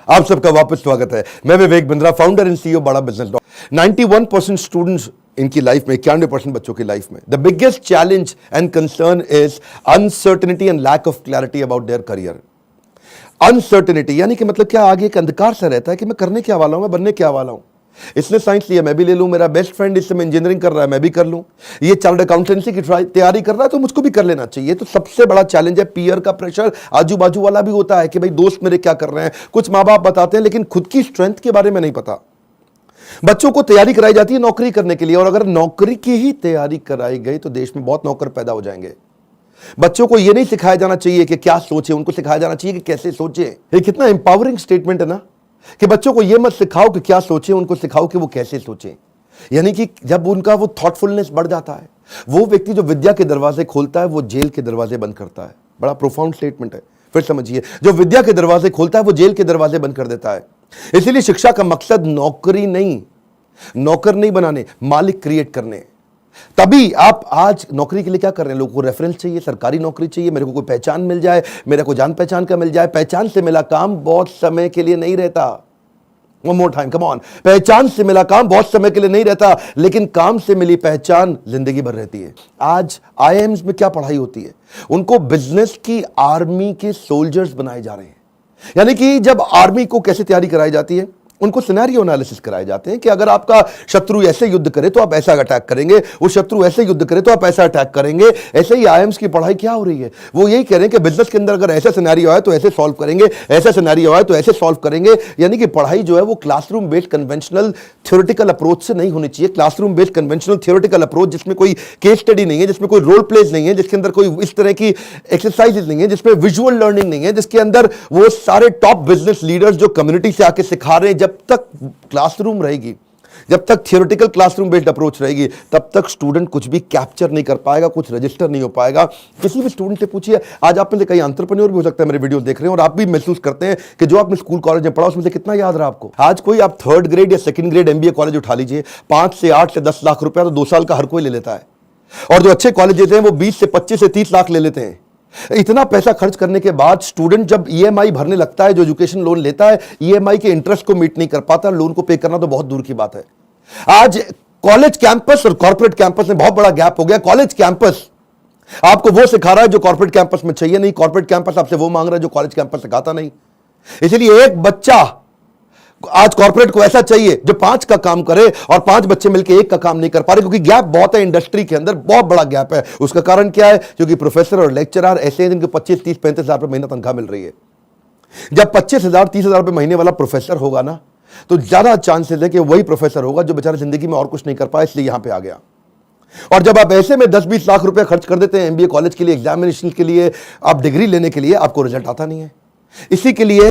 आप सबका वापस स्वागत है। मैं Vivek Bindra, founder and CEO Bada business dot. 91% students इनकी लाइफ में, 91% बच्चों की लाइफ में the biggest challenge and concern is uncertainty and lack of clarity about their career. Uncertainty यानी कि मतलब क्या, आगे एक अंधकार सा रहता है कि मैं करने क्या वाला हूं, मैं बनने क्या वाला हूं। इसने साइंस लिया, मैं भी ले लूं। मेरा बेस्ट फ्रेंड इस समय इंजीनियरिंग कर रहा है, मैं भी कर लूं। ये चार्टर्ड अकाउंटेंसी की तैयारी कर रहा है तो मुझको भी कर लेना चाहिए। तो सबसे बड़ा चैलेंज है पीयर का प्रेशर। आजू बाजू वाला भी होता है कि भाई दोस्त मेरे क्या कर रहे हैं, कुछ माँ बाप बताते हैं, लेकिन खुद की स्ट्रेंथ के बारे में नहीं पता। बच्चों को तैयारी कराई जाती है नौकरी करने के लिए, और अगर नौकरी की ही तैयारी कराई गई तो देश में बहुत नौकर पैदा हो जाएंगे। बच्चों को यह नहीं सिखाया जाना चाहिए कि क्या सोचे, उनको सिखाया जाना चाहिए कि कैसे सोचे। ये कितना इंपावरिंग स्टेटमेंट है ना, कि बच्चों को यह मत सिखाओ कि क्या सोचे, उनको सिखाओ कि वो कैसे सोचे। यानी कि जब उनका वो थॉटफुलनेस बढ़ जाता है, वो व्यक्ति जो विद्या के दरवाजे खोलता है वो जेल के दरवाजे बंद करता है। बड़ा प्रोफाउंड स्टेटमेंट है, फिर समझिए। जो विद्या के दरवाजे खोलता है वो जेल के दरवाजे बंद कर देता है। इसीलिए शिक्षा का मकसद नौकरी नहीं, नौकर नहीं बनाने, मालिक क्रिएट करने। तभी आप आज नौकरी के लिए क्या कर रहे हैं? लोगों को रेफरेंस चाहिए, सरकारी नौकरी चाहिए, मेरे को कोई पहचान मिल जाए, मेरे को जान पहचान का मिल जाए। पहचान से मिला काम बहुत समय के लिए नहीं रहता। One more time, come on। पहचान से मिला काम बहुत समय के लिए नहीं रहता, लेकिन काम से मिली पहचान जिंदगी भर रहती है। आज आईआईएम्स में क्या पढ़ाई होती है? उनको बिजनेस की आर्मी के सोल्जर्स बनाए जा रहे हैं। यानी कि जब आर्मी को कैसे तैयारी कराई जाती है, उनको सिनेरियो एनालिसिस कराए जाते हैं कि अगर आपका शत्रु ऐसे युद्ध करे तो आप ऐसा अटैक करेंगे, वो शत्रु ऐसे युद्ध करे तो आप ऐसा अटैक करेंगे। ऐसे ही आईएम्स की पढ़ाई क्या हो रही है? वो यही कह रहे हैं कि बिजनेस के अंदर अगर ऐसा सिनेरियो आए तो ऐसे सॉल्व करेंगे, ऐसा सिनेरियो आए तो ऐसे सॉल्व करेंगे। यानी कि पढ़ाई जो है वो classroom based conventional theoretical approach से नहीं होनी चाहिए। Classroom based conventional theoretical approach जिसमें कोई केस स्टडी नहीं है, जिसमें कोई रोल प्लेज नहीं है, जिसके अंदर कोई इस तरह की एक्सरसाइजेज नहीं है, जिसमें विजुअल लर्निंग नहीं है, जिसके अंदर वो सारे टॉप बिजनेस लीडर्स जो कम्युनिटी से आके सिखा रहे हैं। जब तक क्लासरूम रहेगी, जब तक थियोरेटिकल क्लासरूम बेस्ड अप्रोच रहेगी, तब तक स्टूडेंट कुछ भी कैप्चर नहीं कर पाएगा, कुछ रजिस्टर नहीं हो पाएगा। किसी भी स्टूडेंट से पूछिए, आज आप में से कई एंटरप्रेन्योर भी हो सकता है मेरे वीडियो देख रहे हैं, और आप भी महसूस करते हैं कि जो आपने स्कूल कॉलेज में पढ़ा उसमें से कितना याद रहा आपको। आज कोई आप 3rd ग्रेड या 2nd ग्रेड MBA कॉलेज उठा लीजिए, 5 से 8 से 10 लाख रुपया तो 2 साल का हर कोई ले लेता है। और जो अच्छे कॉलेज देते हैं वो 20 से 25 से 30 लाख ले लेते हैं। इतना पैसा खर्च करने के बाद स्टूडेंट जब EMI भरने लगता है, जो एजुकेशन लोन लेता है, EMI के इंटरेस्ट को मीट नहीं कर पाता, लोन को पे करना तो बहुत दूर की बात है। आज कॉलेज कैंपस और कॉर्पोरेट कैंपस में बहुत बड़ा गैप हो गया। कॉलेज कैंपस आपको वो सिखा रहा है जो कॉर्पोरेट कैंपस में चाहिए नहीं, कॉर्पोरेट कैंपस आपसे वो मांग रहा है जो कॉलेज कैंपस सिखाता नहीं। इसलिए एक बच्चा आज कॉर्पोरेट को ऐसा चाहिए जो 5 का काम करे, और 5 बच्चे मिलकर 1 का काम नहीं कर पा रहे, क्योंकि गैप बहुत है इंडस्ट्री के अंदर, बहुत बड़ा गैप है। उसका कारण क्या है? क्योंकि प्रोफेसर और लेक्चरर ऐसे हैं जिनको 25, 30, 35 हजार रुपए महीना तनख्वाह मिल रही है। जब 25,000, 30,000 रुपए महीने वाला प्रोफेसर होगा ना, तो ज्यादा चांसेस है कि वही प्रोफेसर होगा जो बेचारा जिंदगी में और कुछ नहीं कर पाया, इसलिए यहां पे आ गया। और जब आप ऐसे में 10-20 लाख रुपए खर्च कर देते हैं MBA कॉलेज के लिए, एग्जामिनेशन के लिए, आप डिग्री लेने के लिए, आपको रिजल्ट आता नहीं है। इसी के लिए